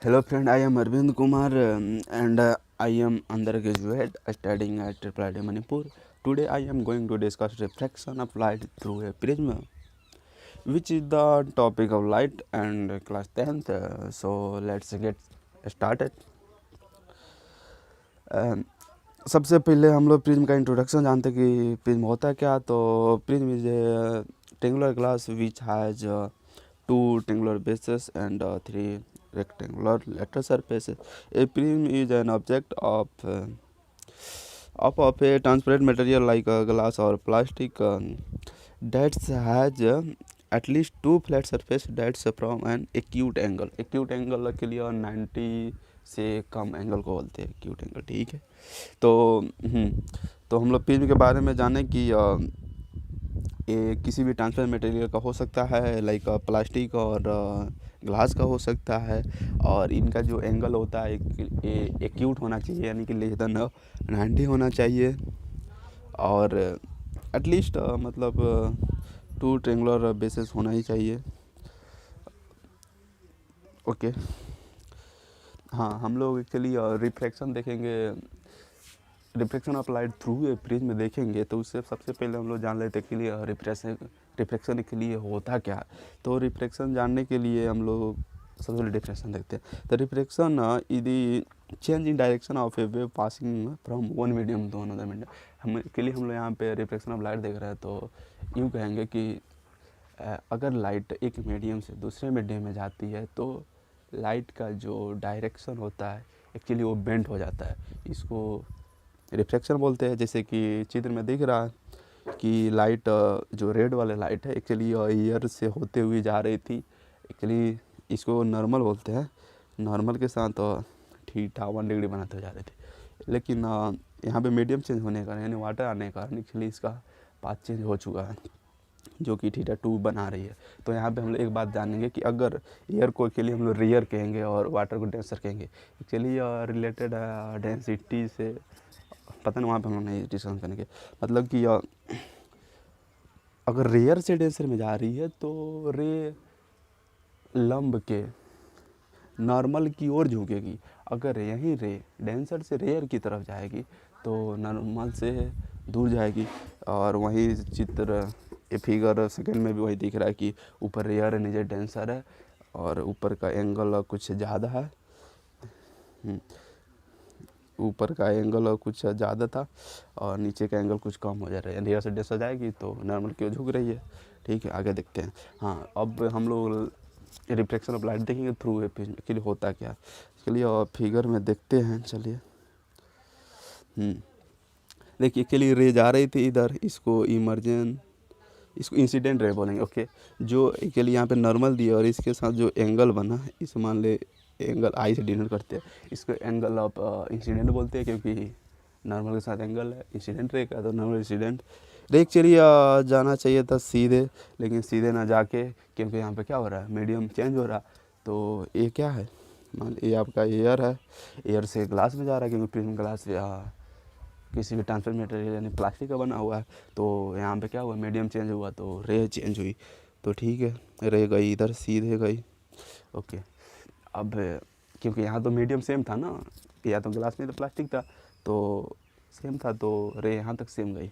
Hello friend, I am Arvind Kumar and I am undergraduate studying at IIT Manipur. Today I am going to discuss refraction of light through a prism, which is the topic of light and class 10th. So let's get started. Um, सबसे पहले हम लोग prism का introduction जानते हैं कि prism होता क्या। तो prism is a triangular glass which has two triangular bases and three rectangular lateral surfaces. A prism is an object of a transparent material like glass or plastic that has at least two flat surface that's from an acute angle. Acute angle के लिए 90 से कम angle को बोलते हैं acute angle, ठीक है। तो हम लोग प्रिज्म के बारे में जाने कि ये किसी भी ट्रांसपेरेंट मटेरियल का हो सकता है, लाइक प्लास्टिक और ग्लास का हो सकता है, और इनका जो एंगल होता है एक्यूट होना चाहिए, यानी कि लेस देन 90 होना चाहिए, और एटलीस्ट मतलब टू ट्रेंगुलर बेसेस होना ही चाहिए। ओके, हाँ, हम लोग एक्चुअली रिफ्रैक्शन देखेंगे, refraction of light through a prism देखेंगे। तो उससे सबसे पहले हम लोग जान लेते हैं कि लिए रिफ्रैक्शन के लिए होता क्या। तो रिफ्रैक्शन जानने के लिए हम लोग सबसे पहले डिफ्रैक्शन देखते हैं। तो refraction is the change in direction of a wave passing from one medium to another medium. हम के लिए हम लोग यहाँ पे रिफ्रैक्शन ऑफ लाइट देख रहे हैं। तो यूँ कहेंगे कि अगर लाइट एक मीडियम से दूसरे मीडियम में जाती है तो लाइट का जो डायरेक्शन होता है एक्चुअली वो बेंड हो जाता है, इसको रिफ्रैक्शन बोलते हैं। जैसे कि चित्र में दिख रहा है कि लाइट जो रेड वाले लाइट है एक्चुअली ईयर से होते हुए जा रही थी, एक्चुअली इसको नॉर्मल बोलते हैं। नॉर्मल के साथ ठीक ठाक 1 डिग्री बनाते हुए जा रही थी, लेकिन यहाँ पे मीडियम चेंज होने के कारण यानी वाटर आने के कारण एक्चुअली इसका पाथ चेंज हो चुका है, जो कि θ2 बना रही है। तो यहाँ पे हम लोग एक बात जानेंगे कि अगर एयर को के लिए हम लोग रेयर कहेंगे और वाटर को डेंसर कहेंगे, एक्चुअली रिलेटेड डेंसिटी से पता नहीं, वहाँ पे हम लोग नहीं डिस्कस करेंगे। मतलब कि अगर रेयर से डेंसर में जा रही है तो रे लंब के नॉर्मल की ओर झुकेगी। अगर यही रे डेंसर से रेयर की तरफ जाएगी तो नॉर्मल से दूर जाएगी। और वही चित्र ये फिगर सेकंड में भी वही दिख रहा है कि ऊपर रेयर है, नीचे डेंसर है, और ऊपर का एंगल कुछ ज़्यादा है, ऊपर का एंगल कुछ ज़्यादा था और नीचे का एंगल कुछ कम हो जा रहा है। रेयर से डेंसर जाएगी तो नॉर्मल की ओर झुक रही है, ठीक है। आगे देखते हैं। हाँ, अब हम लोग रिफ्लेक्शन ऑफ लाइट देखेंगे थ्रू ए प्रिज्म के लिए होता क्या। इसके लिए फिगर में देखते हैं, चलिए। देखिए, के लिए रे जा रही थी इधर, इसको इसको इंसिडेंट रे बोलेंगे, ओके। जो के लिए यहाँ पे नॉर्मल दिया और इसके साथ जो एंगल बना, इस मान ले एंगल आई से डिनोट करते हैं, इसको एंगल ऑफ इंसिडेंट बोलते हैं, क्योंकि नॉर्मल के साथ एंगल है। इंसिडेंट रे का तो नॉर्मल इंसिडेंट रे एक्चुअली जाना चाहिए था सीधे, लेकिन सीधे ना जाके, क्योंकि यहाँ पे क्या हो रहा है, मीडियम चेंज हो रहा। तो ये क्या है, मान ये आपका एयर है, एयर से ग्लास में जा रहा है, क्योंकि प्रिज्म ग्लास किसी भी ट्रांसपेरेंट मटेरियल यानी प्लास्टिक का बना हुआ है। तो यहाँ पे क्या हुआ, मीडियम चेंज हुआ तो रे चेंज हुई। तो ठीक है, रे गई इधर, सीधे गई, ओके। अब क्योंकि यहाँ तो मीडियम सेम था ना, या तो ग्लास में तो प्लास्टिक था, तो सेम था, तो रे यहाँ तक सेम गई।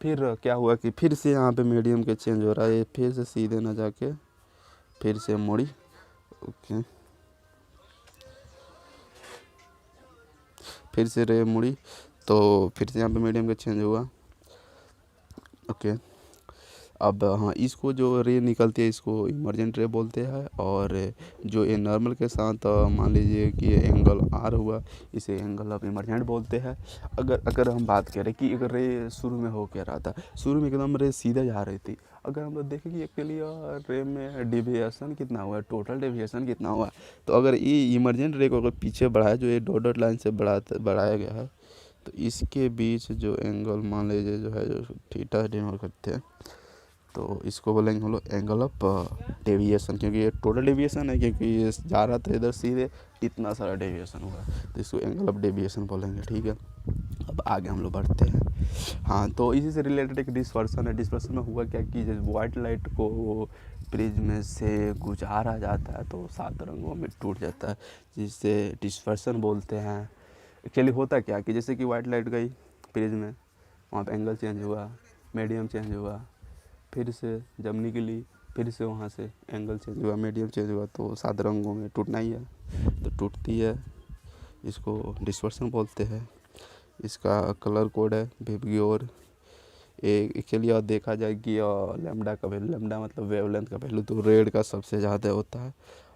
फिर क्या हुआ कि फिर से यहाँ पे मीडियम के चेंज हो रहा है, फिर से सीधे ना जाके फिर से मुड़ी, ओके। फिर से रे मुड़ी, तो फिर से यहाँ पे मीडियम का चेंज हुआ, ओके। अब हाँ, इसको जो रे निकलती है इसको इमर्जेंट रे बोलते हैं, और जो ये नॉर्मल के साथ मान लीजिए कि ये एंगल आर हुआ, इसे एंगल ऑफ इमर्जेंट बोलते हैं। अगर हम बात करें कि अगर रे शुरू में हो क्या रहा था, शुरू में एकदम रे सीधे जा रही थी। अगर हम लोग देखें कि एक्चुअली रे में डिविएशन कितना हुआ है, टोटल डिविएशन कितना हुआ है, तो अगर ये इमर्जेंट रे को अगर पीछे बढ़ाया, जो ये डॉट लाइन से बढ़ाया गया है, तो इसके बीच जो एंगल मान लीजिए जो है, जो थीटा डिनोट करते हैं, तो इसको बोलेंगे हम लोग एंगल ऑफ डेविएशन, क्योंकि ये टोटल डेविएशन है, क्योंकि ये जा रहा था इधर सीधे, इतना सारा डेविएशन हुआ, तो इसको एंगल ऑफ डेविएशन बोलेंगे, ठीक है। अब आगे हम लोग बढ़ते हैं। हाँ, तो इसी से रिलेटेड एक डिस्पर्सन है। डिस्पर्सन में हुआ क्या कि जब वाइट लाइट को प्रिज्म से गुजारा जाता है तो 7 रंगों में टूट जाता है, जिसे डिस्पर्सन बोलते हैं। एक्चुअली होता क्या कि जैसे कि वाइट लाइट गई प्रिज्म में, वहाँ पे एंगल चेंज हुआ, मीडियम चेंज हुआ, फिर से जब निकली फिर से वहाँ से एंगल चेंज हुआ, मीडियम चेंज हुआ, तो 7 रंगों में टूटना ही है, तो टूटती है। इसको डिस्पर्सन बोलते हैं। इसका कलर कोड है विबग्योर। एक्चुअली और देखा जाए कि लैम्डा का वैल्यू, लैम्डा मतलब वेवलेंथ का वैल्यू तो रेड का सबसे ज़्यादा होता है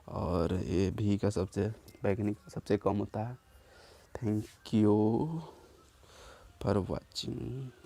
और ये भी का सबसे, बैगनी का सबसे कम होता है। Thank you for watching.